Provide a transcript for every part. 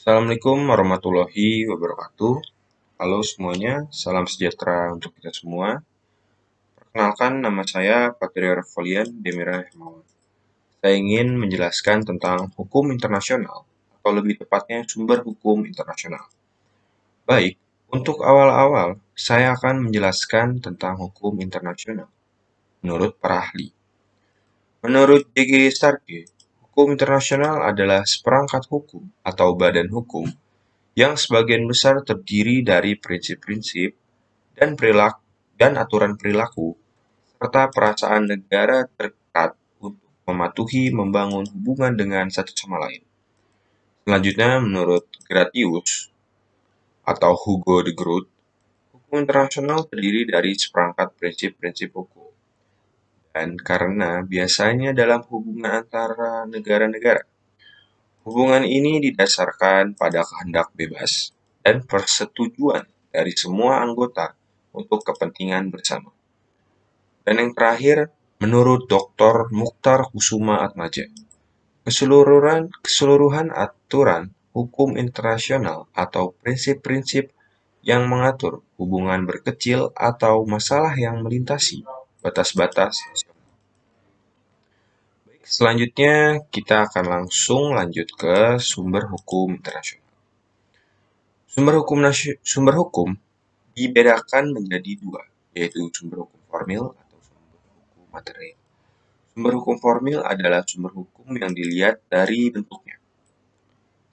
Assalamualaikum warahmatullahi wabarakatuh. Halo semuanya, salam sejahtera untuk kita semua. Perkenalkan, nama saya Patrio Folian Demira Hermawan. Saya ingin menjelaskan tentang hukum internasional, atau lebih tepatnya sumber hukum internasional. Baik, untuk awal-awal, saya akan menjelaskan tentang hukum internasional menurut para ahli. Menurut J.G. Starke, hukum internasional adalah seperangkat hukum atau badan hukum yang sebagian besar terdiri dari prinsip-prinsip dan aturan perilaku, serta perasaan negara terdekat untuk mematuhi membangun hubungan dengan satu sama lain. Selanjutnya, menurut Gratius atau Hugo de Groot, hukum internasional terdiri dari seperangkat prinsip-prinsip hukum. Dan karena biasanya dalam hubungan antara negara-negara, hubungan ini didasarkan pada kehendak bebas dan persetujuan dari semua anggota untuk kepentingan bersama. Dan yang terakhir, menurut Dr. Mukhtar Kusumaatmadja, keseluruhan aturan hukum internasional atau prinsip-prinsip yang mengatur hubungan berkecil atau masalah yang melintasi batas-batas nasional. Selanjutnya, kita akan langsung lanjut ke sumber hukum internasional. Sumber hukum dibedakan menjadi dua, yaitu sumber hukum formil atau sumber hukum material. Sumber hukum formil adalah sumber hukum yang dilihat dari bentuknya.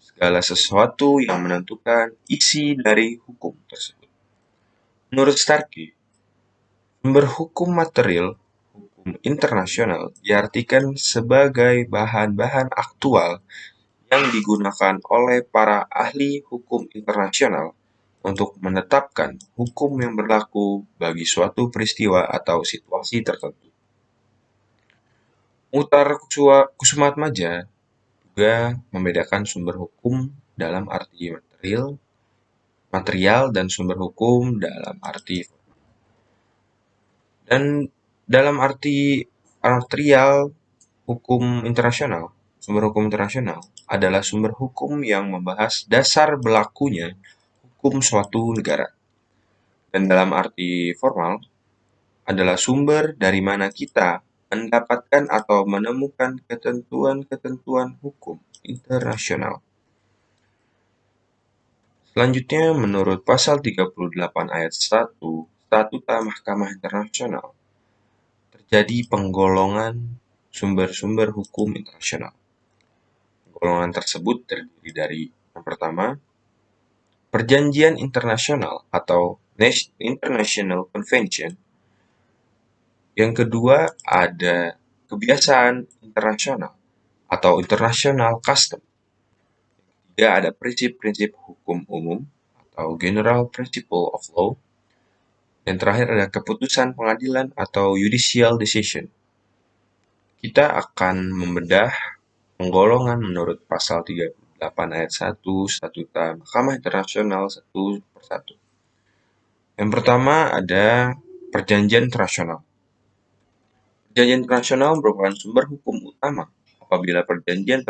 Segala sesuatu yang menentukan isi dari hukum tersebut. Menurut Starkey, sumber hukum material, hukum internasional, diartikan sebagai bahan-bahan aktual yang digunakan oleh para ahli hukum internasional untuk menetapkan hukum yang berlaku bagi suatu peristiwa atau situasi tertentu. Mukhtar Kusumaatmadja juga membedakan sumber hukum dalam arti material dan sumber hukum dalam arti dan dalam arti material sumber hukum internasional adalah sumber hukum yang membahas dasar berlakunya hukum suatu negara. Dan dalam arti formal adalah sumber dari mana kita mendapatkan atau menemukan ketentuan-ketentuan hukum internasional. Selanjutnya, menurut pasal 38 ayat 1 Statuta Mahkamah Internasional, terjadi penggolongan sumber-sumber hukum internasional. Golongan tersebut terdiri dari yang pertama, perjanjian internasional atau International Convention. Yang kedua, ada kebiasaan internasional atau international custom. Ketiga, ada prinsip-prinsip hukum umum atau general principle of law. Dan terakhir ada keputusan pengadilan atau judicial decision. Kita akan membedah penggolongan menurut pasal 38 ayat 1 Statuta Mahkamah Internasional satu persatu. Yang pertama ada perjanjian internasional. Perjanjian internasional merupakan sumber hukum utama apabila perjanjian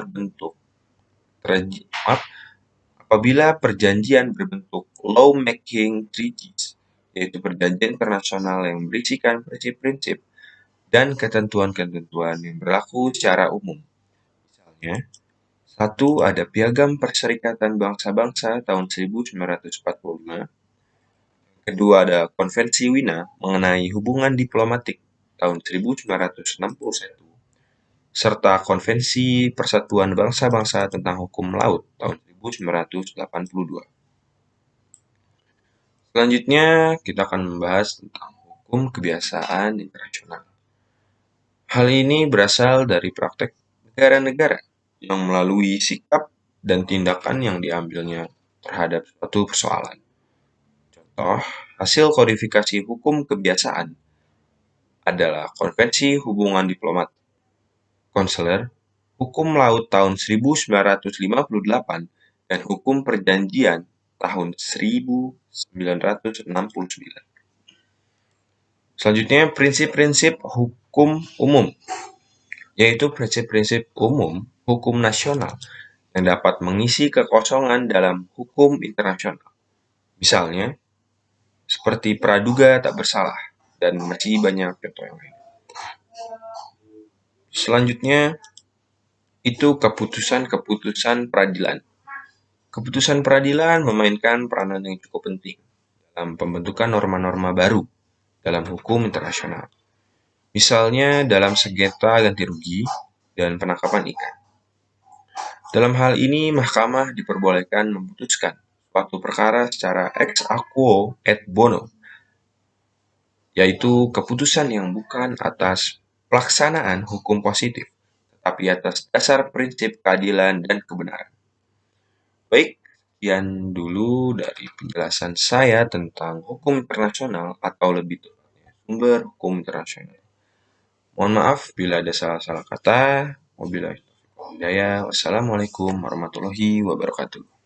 berbentuk law-making treaties, yaitu perjanjian internasional yang berisikan prinsip-prinsip dan ketentuan-ketentuan yang berlaku secara umum. Misalnya, 1. Ada Piagam Perserikatan Bangsa-Bangsa tahun 1945. Kedua, ada Konvensi Wina mengenai hubungan diplomatik tahun 1961, serta Konvensi Persatuan Bangsa-Bangsa tentang Hukum Laut tahun 1982. Selanjutnya, kita akan membahas tentang hukum kebiasaan internasional. Hal ini berasal dari praktek negara-negara yang melalui sikap dan tindakan yang diambilnya terhadap suatu persoalan. Contoh, hasil kodifikasi hukum kebiasaan adalah Konvensi Hubungan Diplomat Konsuler, Hukum Laut tahun 1958, dan Hukum Perjanjian tahun 1969. Selanjutnya, prinsip-prinsip hukum umum, yaitu prinsip-prinsip umum hukum nasional yang dapat mengisi kekosongan dalam hukum internasional. Misalnya, seperti praduga tak bersalah, dan masih banyak contoh yang lain. Selanjutnya, itu keputusan-keputusan peradilan. Keputusan peradilan memainkan peranan yang cukup penting dalam pembentukan norma-norma baru dalam hukum internasional. Misalnya dalam sengketa ganti rugi dan penangkapan ikan. Dalam hal ini, mahkamah diperbolehkan memutuskan suatu perkara secara ex aequo et bono, yaitu keputusan yang bukan atas pelaksanaan hukum positif, tetapi atas dasar prinsip keadilan dan kebenaran. Baik, sekian dulu dari penjelasan saya tentang hukum internasional atau lebih tepatnya sumber hukum internasional. Mohon maaf bila ada salah-salah kata. Wabillahi taufiq wal hidayah. Wassalamualaikum warahmatullahi wabarakatuh.